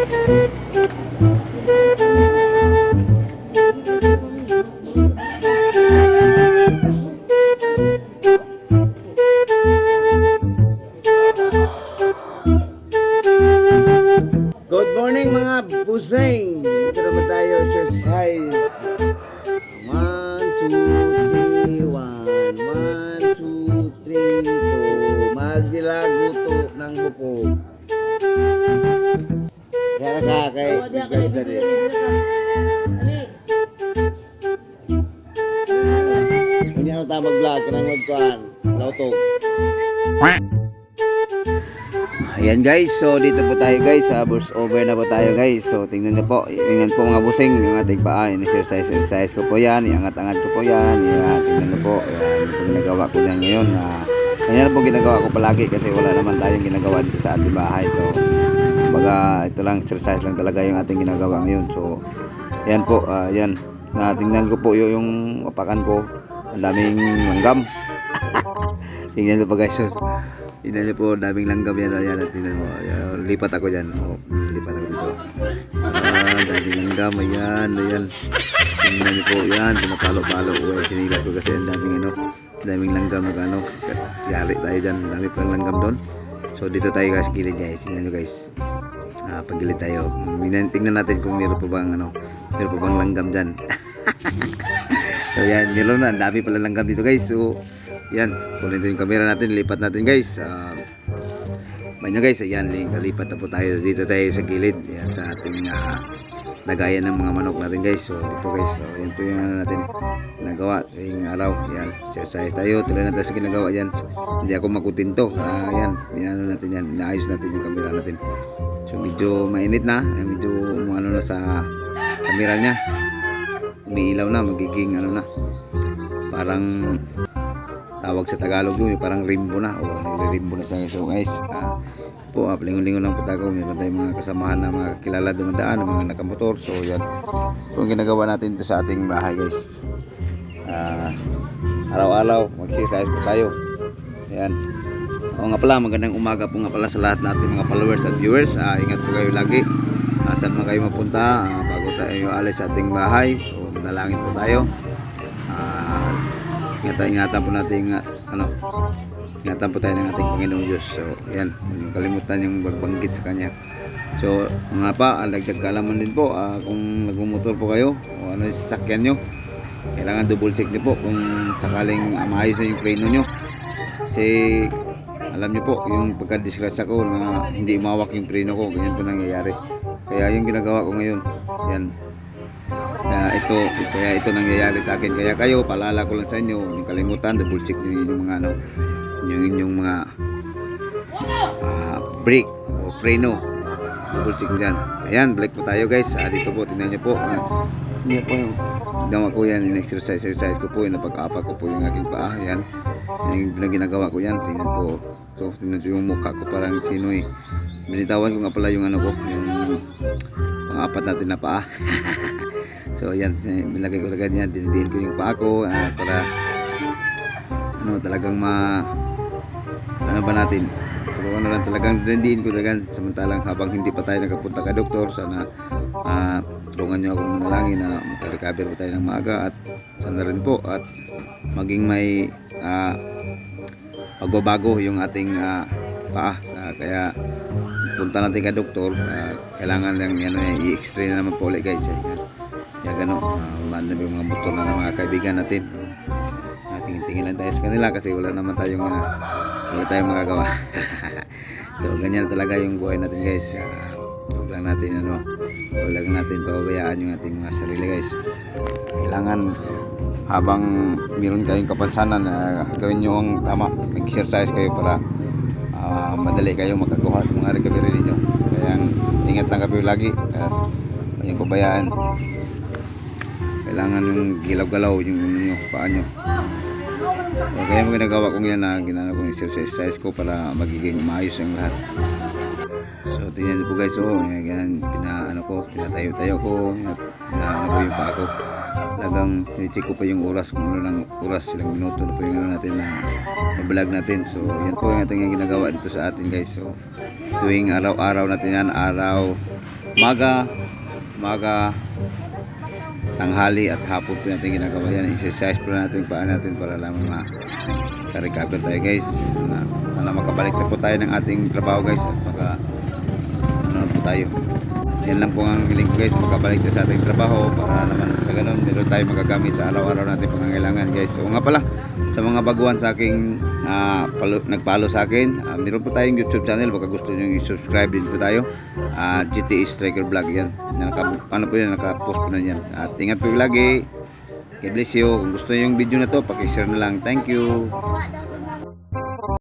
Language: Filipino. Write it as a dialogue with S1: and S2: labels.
S1: Good morning mga busing. Dito naman tayo exercise. 1, 2, 3, 1. 1, 2, 3, 2. Magdilaguto ng buko. Kaya ka kay ganda rin. Hindi ako tayo mag-vlog. Kanang magkuhan. Lautog. Ayan guys, so dito po tayo guys, burst over na po tayo guys. So tingnan niyo po, tingnan po mga busing, yung ating paa, exercise ko po yan, iangat-angat ko po yan, yan, tingnan niyo po, ayan, ito ginagawa ko yan ngayon. Ganyan po ginagawa ko palagi kasi wala naman tayong ginagawa dito sa ating bahay. So baga ito lang, exercise lang talaga yung ating ginagawa ngayon. So ayan po, yan, tingnan ko po yung apakan ko, ang daming langgam. Tingnan niyo po guys, so, tingnan niyo po, daming langgam yan. Ayan, tingnan mo. Ayan, lipat ako dyan. Lipat ako dito. Daming langgam. Ayan, ayan. Tingnan niyo po, yan. Pinapalo-palo. Sinilat ko kasi ang daming langgam na ano. Yari tayo dyan. Dami pang langgam doon. So, dito tayo guys, gilid guys. Tingnan niyo guys. Paggilid tayo. Tingnan natin kung meron pa bang langgam dyan. So, yan. Meron na. Ang dami pala langgam dito guys. So, yan, kunin yung camera natin, lipat natin guys. Banyo guys, ayan, lipat na po tayo. Dito tayo sa gilid, yan, sa ating lagayan ng mga manok natin guys. So dito guys, so yan po yung natin nagawa yung araw. Yan, exercise tayo, tuloy natin sa ginagawa yan. Hindi ako makutinto. Yan, ano natin yan, naayos natin yung camera natin. So medyo mainit na, medyo ano na sa camera niya. Umiilaw na, magiging ano na, parang tawag sa Tagalog yun, parang rainbow na o nagre-rainbow na siya. So guys, po lingon-lingon lang po tayo. Meron tayong mga kasamahan na mga kilala dumadaan, mga nakamotor. So yan po ang ginagawa natin dito sa ating bahay guys. Araw-araw mag-exercise po tayo. Yan. O nga pala, magandang umaga po nga pala sa lahat natin mga followers at viewers. Ingat po kayo lagi. Saan man kayo mapunta, bago tayo alis sa ating bahay. So manalangin po tayo. Ingatan po natin ingatan po tayo ng ating Panginoong Diyos. So yan, huwag kalimutan yung magbanggit sa Kanya. So mga pa, dagdag kaalaman din po, kung nagmumotor po kayo o ano yung sasakyan nyo, kailangan double check nyo po kung sakaling maayos na yung preno nyo. Kasi alam nyo po, yung pagka-disgrasya ko na hindi umawak yung preno ko, ganyan po nangyayari. Kaya yung ginagawa ko ngayon, yan, kaya ito nangyayari sa akin. Kaya kayo, paalala ko lang sa inyo, yung kalimutan, double check nyo yung mga yung inyong mga brake o preno, double check nyo dyan. Ayan, balik po tayo guys. Dito po, tingnan nyo po, hindi po yung ginawa ko yan, yung exercise ko po, yung napag-apa ko po yung aking paa. Ayan, yung ginagawa ko yan, tingnan po. So tingnan nyo yung mukha ko, parang sino eh. Binitawan ko nga pala yung ano ko, yung pang-apat natin na paa. So yan, nilagay ko agad yan, dinidiin ko yung paa ko para talagang ano ba natin, ano lang talagang dinidiin ko talagang, samantalang habang hindi pa tayo nakapunta ka doktor. Sana tulungan nyo akong manalangin na makarecover po tayo ng maaga, at sana rin po at maging may pagbabago yung ating paa. Kaya punta natin ka doktor, kailangan lang i-x-ray na naman po ulit guys. Kaya gano'n, yung mga motor na ng mga kaibigan natin. Tingin-tingin lang tayo sa kanila kasi wala naman tayong magagawa. So ganyan talaga yung buhay natin guys. Huwag lang natin pababayaan yung ating mga sarili guys. Kailangan habang meron kayong kapansanan, gawin nyo ang tama, mag-exercise kayo para madali kayo makakuha ng mga recovery ninyo. Kaya ingat lang kayo lagi at yung pabayaan. Kailangan yung gilaw-galaw yung paa nyo. So, kaya mo ginagawa kong yan na ginagawa kong exercise ko para magiging maayos yung lahat. So tingnan niyo po guys, yan, tinatayo-tayo ko, pinaano ko yung paa ko. Talagang tinicheck ko pa yung oras, kung ano ng oras, ilang minuto na po yung ano natin na vlog natin. So yan po yung ating ginagawa dito sa atin guys. So tuwing araw-araw natin yan, araw, maga, tanghali at hapon po natin ginagawa yan. Exercise po natin yung paa natin para lang maka-recover tayo guys. Sana makabalik na po tayo ng ating trabaho guys at po tayo. Yan lang po ang hiling ko guys, makabalik tayo sa ating trabaho para naman sa ganun meron tayo magagamit sa araw-araw natin pangangailangan guys. So nga pala, sa mga baguhan sa aking nagpalo sa akin, meron po tayong YouTube channel, baka gusto nyo i-subscribe din po tayo. GTE Striker Vlog yan. Paano po yan, nakapost po na yan. At ingat po lagi. God bless you. Kung gusto nyo yung video na to, pakishare na lang. Thank you.